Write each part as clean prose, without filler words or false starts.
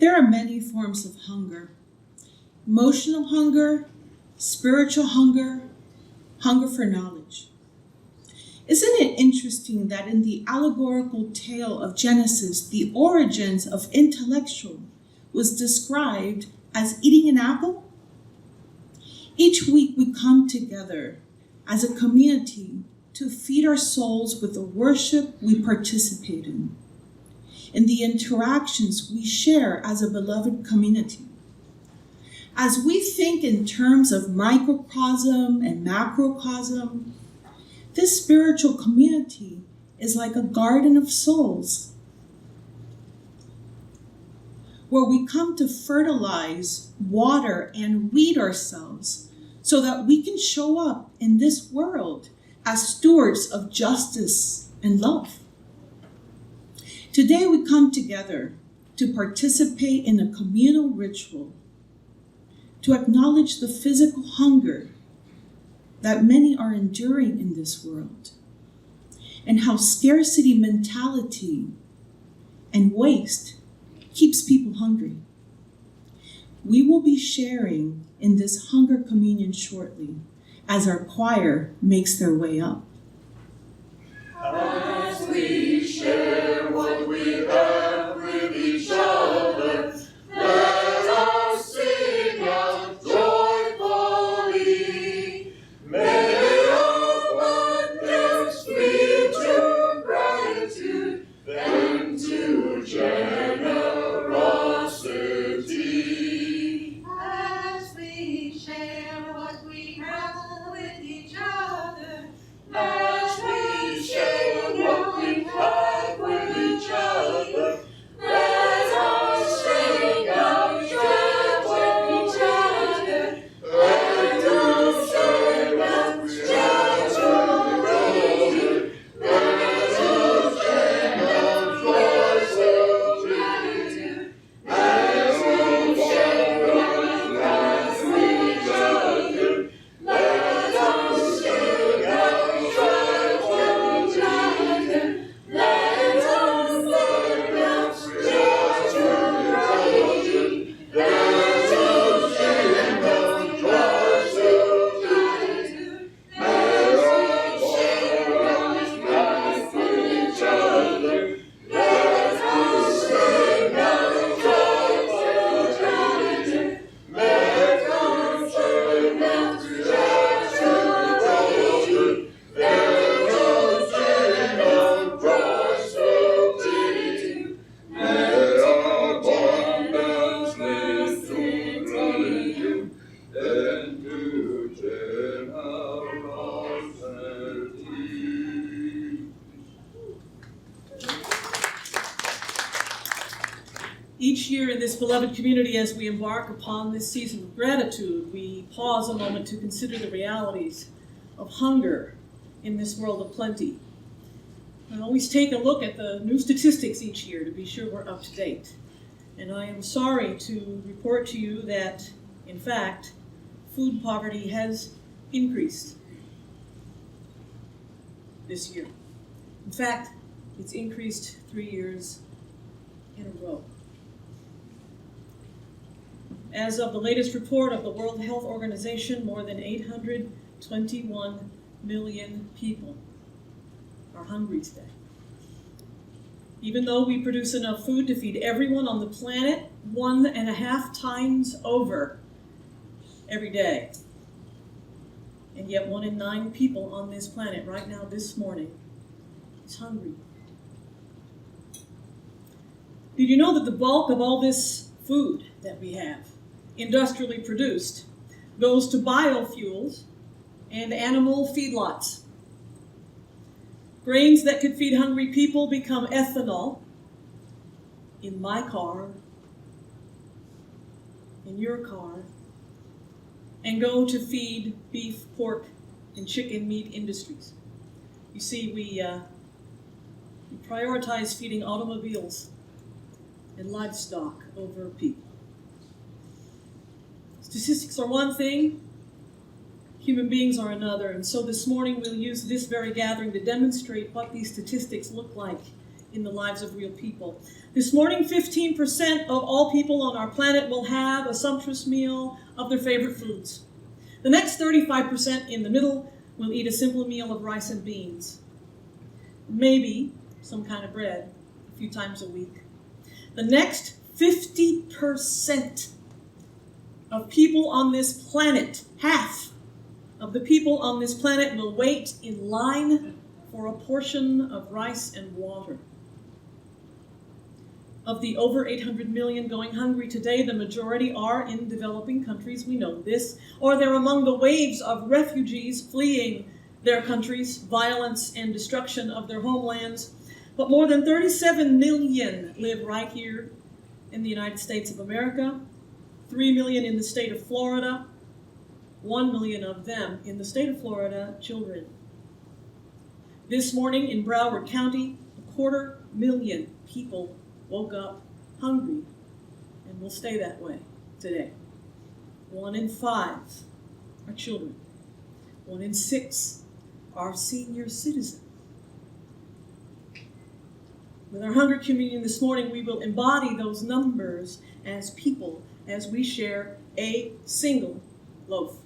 There are many forms of hunger: emotional hunger, spiritual hunger, hunger for knowledge. Isn't it interesting that in the allegorical tale of Genesis, the origins of intellectual was described as eating an apple? Each week we come together as a community to feed our souls with the worship we participate in the interactions we share as a beloved community. As we think in terms of microcosm and macrocosm, this spiritual community is like a garden of souls, where we come to fertilize, water, and weed ourselves so that we can show up in this world as stewards of justice and love. Today we come together to participate in a communal ritual, to acknowledge the physical hunger that many are enduring in this world, and how scarcity mentality and waste keeps people hungry. We will be sharing in this hunger communion shortly as our choir makes their way up. As we share what we have with each other, let us sing out joyfully. May abundance lead to gratitude, then to generosity. As we share what we have with each other, As we share what we have with each other, let us sing out joy with each other, and to sing out gratitude, let us sing out voice of gratitude, as we share what we have with each other, let us sing out. Each year in this beloved community, as we embark upon this season of gratitude, we pause a moment to consider the realities of hunger in this world of plenty. I always take a look at the new statistics each year to be sure we're up to date. And I am sorry to report to you that, in fact, food poverty has increased this year. In fact, it's increased 3 years in a row. As of the latest report of the World Health Organization, more than 821 million people are hungry today. Even though we produce enough food to feed everyone on the planet 1.5 times over every day, and yet 1 in 9 people on this planet right now, this morning, is hungry. Did you know that the bulk of all this food that we have, industrially produced, goes to biofuels and animal feedlots? Grains that could feed hungry people become ethanol in my car, in your car, and go to feed beef, pork, and chicken meat industries. You see, we prioritize feeding automobiles and livestock over people. Statistics are one thing, human beings are another, and so this morning we'll use this very gathering to demonstrate what these statistics look like in the lives of real people. This morning, 15% of all people on our planet will have a sumptuous meal of their favorite foods. The next 35% in the middle will eat a simple meal of rice and beans. Maybe some kind of bread a few times a week. The next 50% of people on this planet, half of the people on this planet, will wait in line for a portion of rice and water. Of the over 800 million going hungry today, the majority are in developing countries, we know this, or they're among the waves of refugees fleeing their countries, violence and destruction of their homelands. But more than 37 million live right here in the United States of America, 3 million in the state of Florida, 1 million of them in the state of Florida, children. This morning in Broward County, 250,000 people woke up hungry and will stay that way today. 1 in 5 are children. 1 in 6 are senior citizens. With our hunger communion this morning, we will embody those numbers as people as we share a single loaf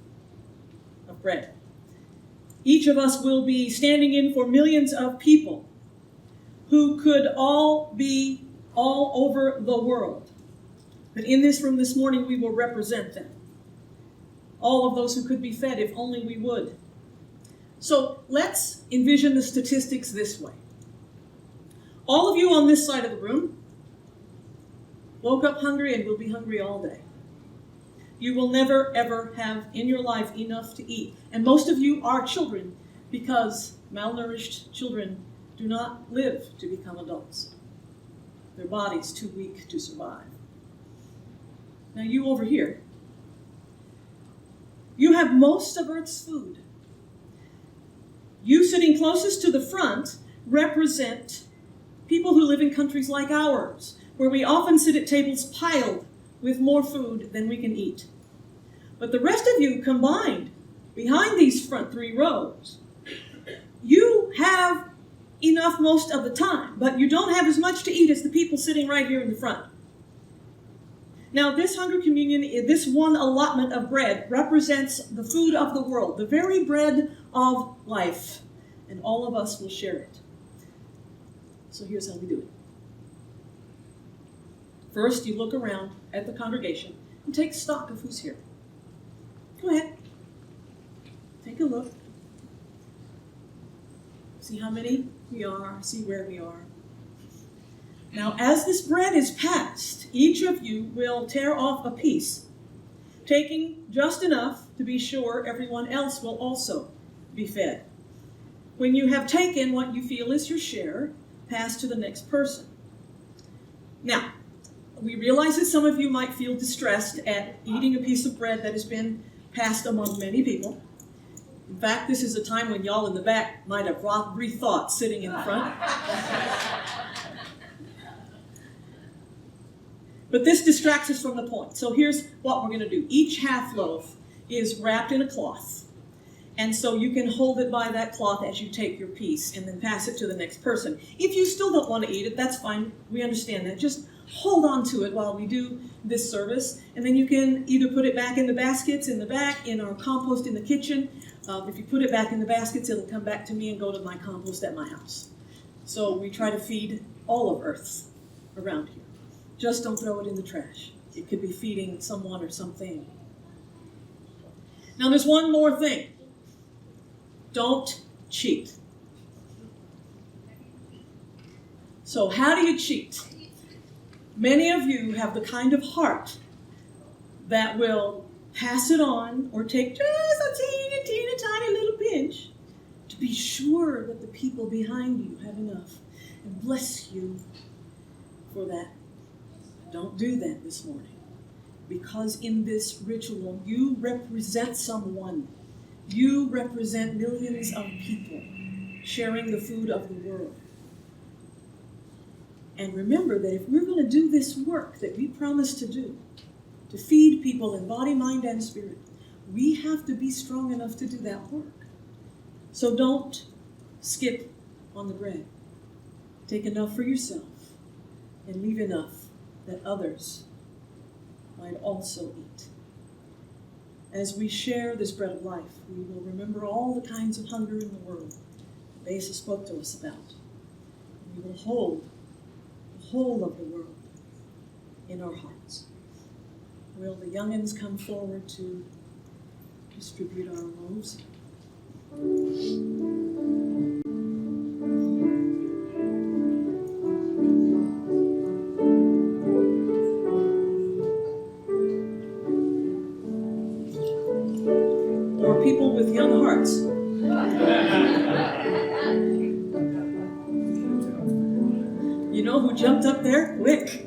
of bread. Each of us will be standing in for millions of people who could all be all over the world. But in this room this morning, we will represent them. All of those who could be fed if only we would. So let's envision the statistics this way. All of you on this side of the room woke up hungry and will be hungry all day. You will never, ever have in your life enough to eat. And most of you are children because malnourished children do not live to become adults. Their body's too weak to survive. Now you over here, you have most of Earth's food. You sitting closest to the front represent people who live in countries like ours, where we often sit at tables piled with more food than we can eat. But the rest of you combined, behind these front 3 rows, you have enough most of the time, but you don't have as much to eat as the people sitting right here in the front. Now, this hunger communion, this one allotment of bread, represents the food of the world, the very bread of life, and all of us will share it. So here's how we do it. First, you look around at the congregation and take stock of who's here. Go ahead. Take a look. See how many we are, see where we are. Now, as this bread is passed, each of you will tear off a piece, taking just enough to be sure everyone else will also be fed. When you have taken what you feel is your share, pass to the next person. Now, we realize that some of you might feel distressed at eating a piece of bread that has been passed among many people. In fact, this is a time when y'all in the back might have rethought sitting in the front. But this distracts us from the point. So here's what we're going to do. Each half loaf is wrapped in a cloth. And so you can hold it by that cloth as you take your piece and then pass it to the next person. If you still don't want to eat it, that's fine. We understand that. Just hold on to it while we do this service. And then you can either put it back in the baskets in the back, in our compost in the kitchen. If you put it back in the baskets, it'll come back to me and go to my compost at my house. So we try to feed all of Earth around here. Just don't throw it in the trash. It could be feeding someone or something. Now there's one more thing. Don't cheat. So how do you cheat? Many of you have the kind of heart that will pass it on or take just a teeny tiny little pinch to be sure that the people behind you have enough, and bless you for that. Don't do that this morning, because in this ritual you represent someone. You represent millions of people sharing the food of the world. And remember that if we're going to do this work that we promise to do, to feed people in body, mind, and spirit, we have to be strong enough to do that work. So don't skip on the bread. Take enough for yourself and leave enough that others might also eat. As we share this bread of life, we will remember all the kinds of hunger in the world that Besa spoke to us about. We will hold the whole of the world in our hearts. Will the youngins come forward to distribute our loaves? Or people with young hearts? You know who jumped up there? Quick.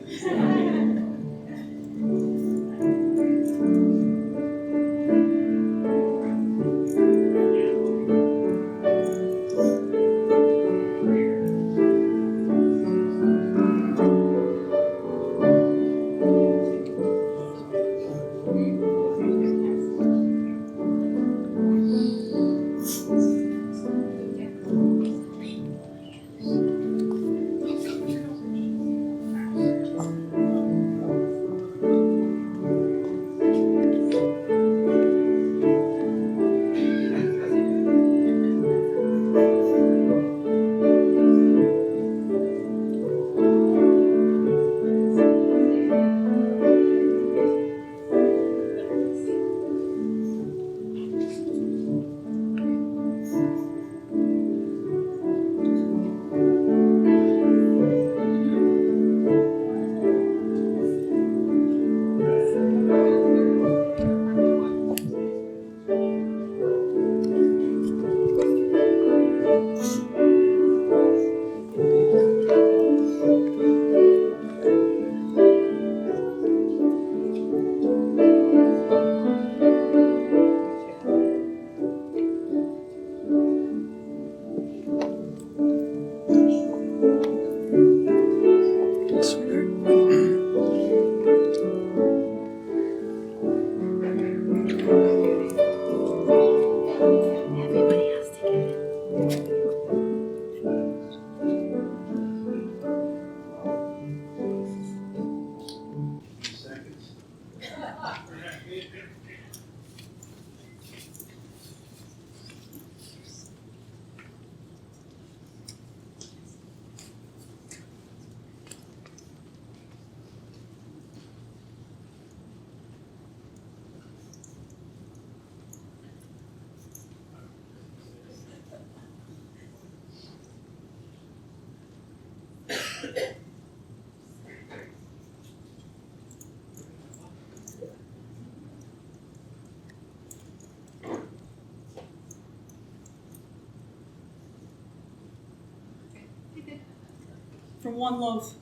From one loaf,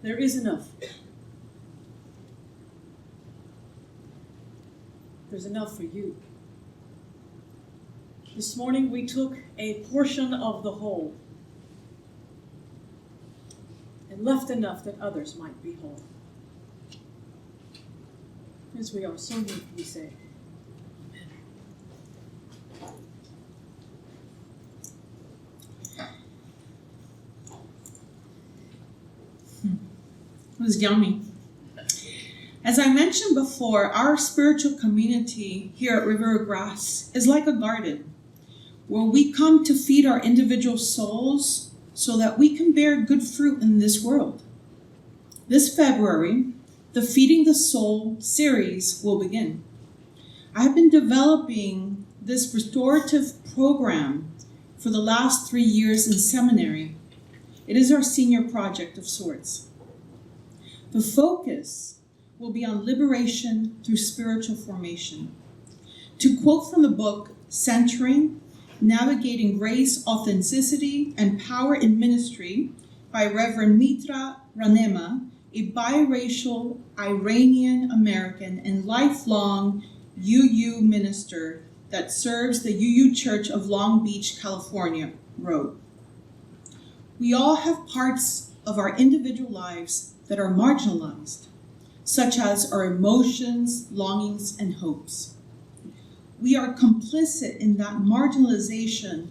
there is enough. There's enough for you. This morning we took a portion of the whole and left enough that others might be whole. As we are so moved, we say, It was yummy. As I mentioned before, our spiritual community here at River of Grass is like a garden where we come to feed our individual souls so that we can bear good fruit in this world. This February, the Feeding the Soul series will begin. I have been developing this restorative program for the last 3 years in seminary. It is our senior project of sorts. The focus will be on liberation through spiritual formation. To quote from the book, Centering, Navigating Grace, Authenticity, and Power in Ministry by Reverend Mitra Ranema, a biracial Iranian-American and lifelong UU minister that serves the UU Church of Long Beach, California, wrote, "We all have parts of our individual lives that are marginalized, such as our emotions, longings, and hopes. We are complicit in that marginalization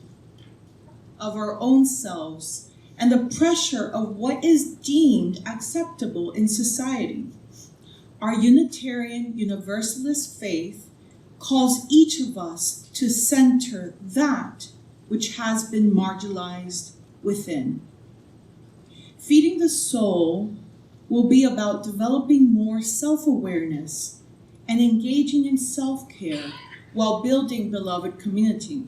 of our own selves and the pressure of what is deemed acceptable in society. Our Unitarian Universalist faith calls each of us to center that which has been marginalized within. Feeding the soul will be about developing more self-awareness and engaging in self-care while building beloved community.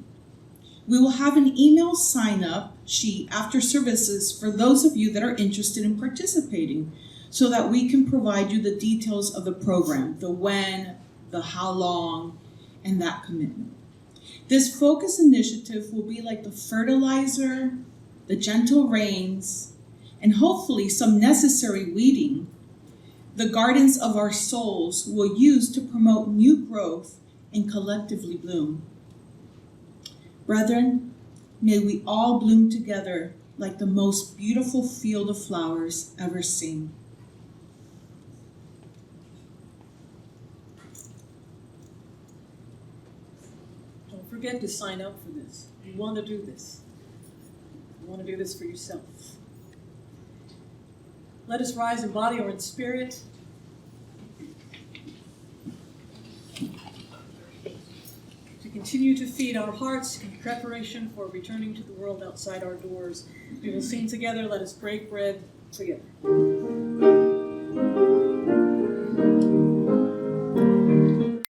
We will have an email sign-up sheet after services for those of you that are interested in participating so that we can provide you the details of the program, the when, the how long, and that commitment. This focus initiative will be like the fertilizer, the gentle rains, and hopefully some necessary weeding the gardens of our souls will use to promote new growth and collectively bloom. Brethren, may we all bloom together like the most beautiful field of flowers ever seen. Don't forget to sign up for this. You want to do this. You want to do this for yourself. Let us rise in body or in spirit. To continue to feed our hearts in preparation for returning to the world outside our doors. We will sing together. Let us break bread together.